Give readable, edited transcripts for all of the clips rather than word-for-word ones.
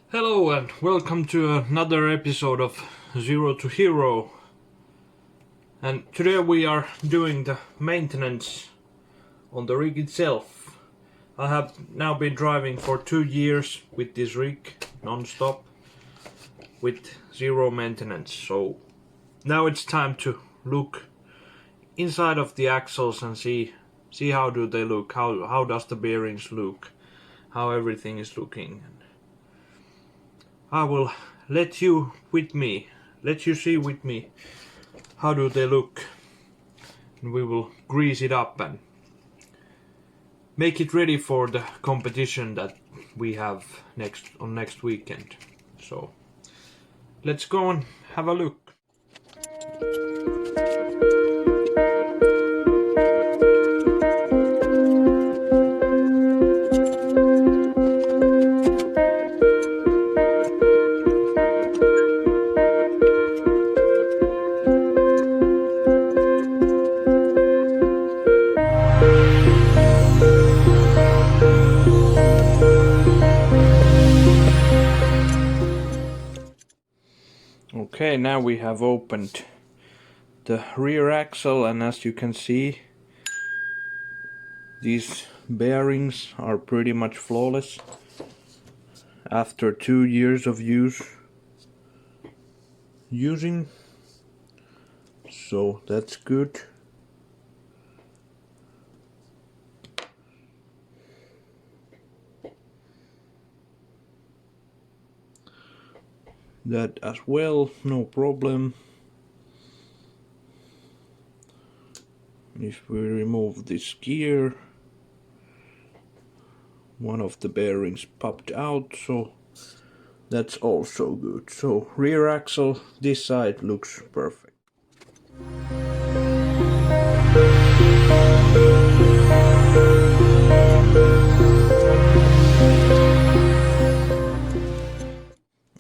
Hello and welcome to another episode of Zero to Hero. And today we are doing the maintenance on the rig itself. I have now been driving for 2 years with this rig non-stop with zero maintenance. So now it's time to look inside of the axles and see how do they look, how does the bearings look, how everything is looking. I will let you see with me how do they look, and we will grease it up and make it ready for the competition that we have next weekend. So let's go and have a look. Okay, now we have opened the rear axle, and as you can see, these bearings are pretty much flawless after 2 years of using, so that's good. That as well, no problem. If we remove this gear, one of the bearings popped out, so that's also good. So rear axle, this side looks perfect.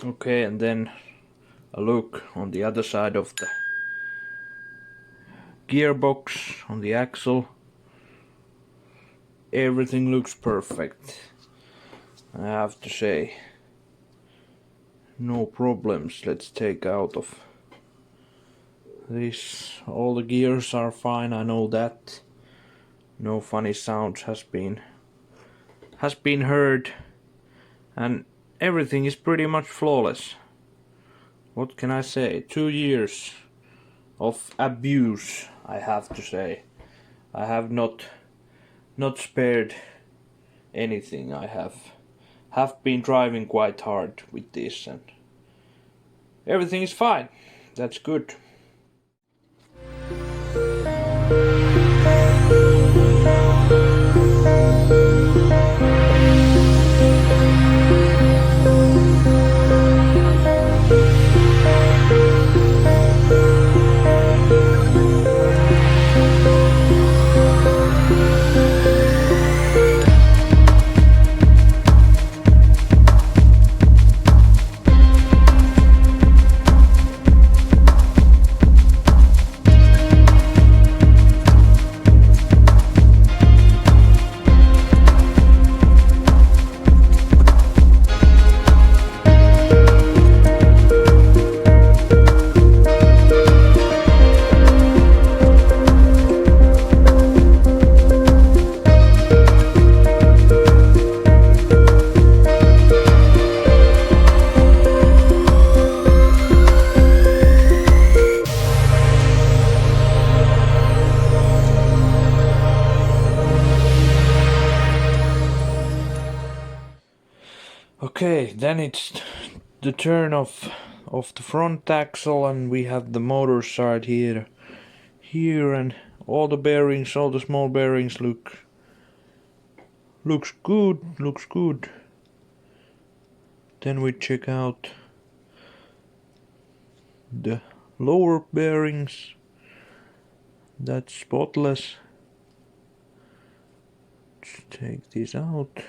Okay, and then a look on the other side of the gearbox, on the axle. Everything looks perfect, I have to say. No problems. Let's take out of this. All the gears are fine, I know that. No funny sounds has been heard, and everything is pretty much flawless. What can I say? 2 years of abuse, I have to say. I have not spared anything. I have been driving quite hard with this, and everything is fine. That's good. Okay, then it's the turn of the front axle, and we have the motor side here, and all the bearings, all the small bearings looks good. Then we check out the lower bearings. That's spotless. Let's take this out.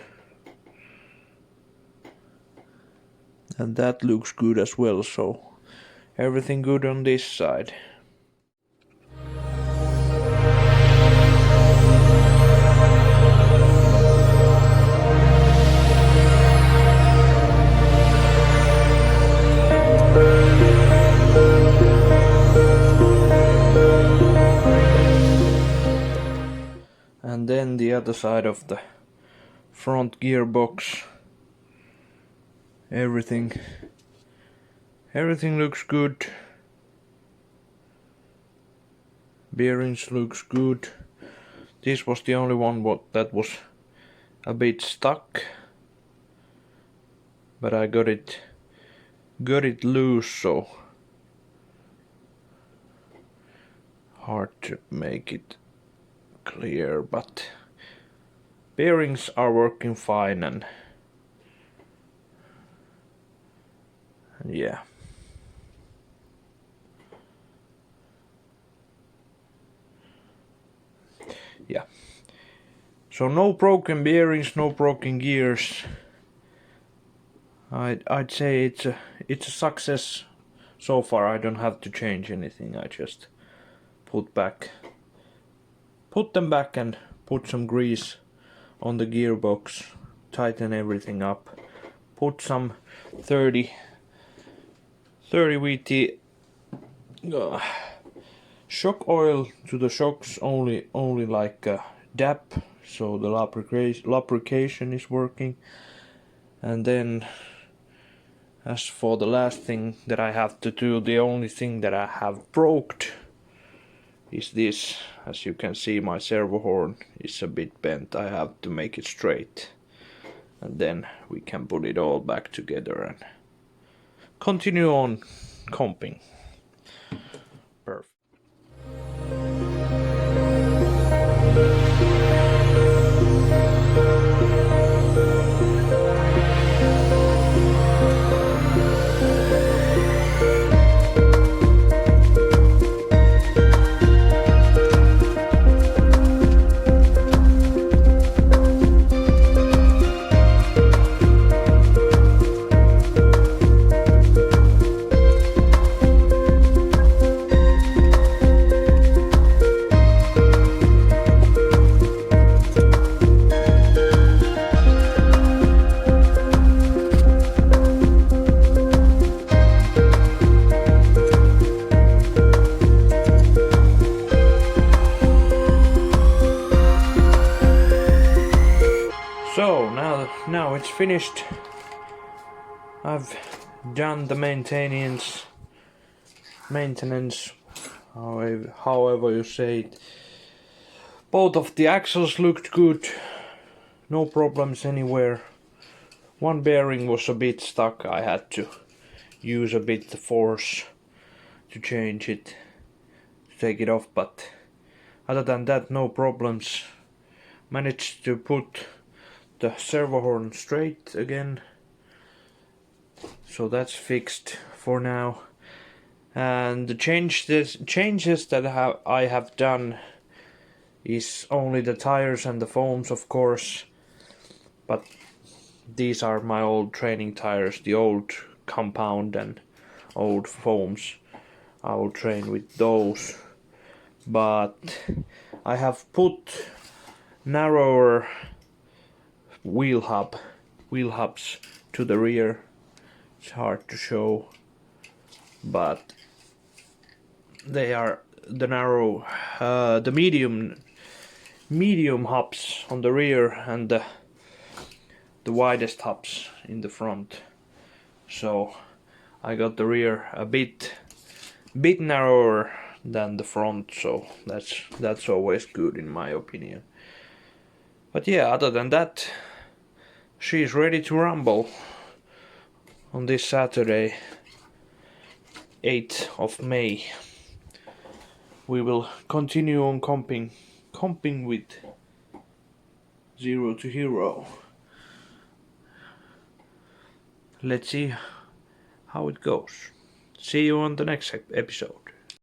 And that looks good as well, so everything good on this side. other side of the front gearbox. Everything looks good. Bearings looks good. This was the only one that was a bit stuck, but I got it loose, so hard to make it clear, but bearings are working fine, and yeah. Yeah. So no broken bearings, no broken gears. I'd say it's a success so far. I don't have to change anything. I just put them back and put some grease on the gearbox, tighten everything up, put some 30 VT shock oil to the shocks, only like a dab, so the lubrication is working. And then as for the last thing that I have to do, the only thing that I have broke is this. As you can see, my servo horn is a bit bent. I have to make it straight, and then we can put it all back together and continue on comping. Perfect. So now it's finished. I've done the maintenance, however you say it. Both of the axles looked good, no problems anywhere. One bearing was a bit stuck. I had to use a bit of force to change it, to take it off, but other than that, no problems. Managed to put the servo horn straight again, so that's fixed for now. And the changes that I have done is only the tires and the foams, of course, but these are my old training tires, the old compound and old foams. I will train with those, but I have put narrower wheel hubs to the rear. It's hard to show, but they are the narrow, the medium hubs on the rear, and the widest hubs in the front. So I got the rear a bit narrower than the front, so that's always good in my opinion. But yeah, other than that, she's ready to rumble on this Saturday, 8th of May. We will continue on comping with ZER02HERO. Let's see how it goes. See you on the next episode.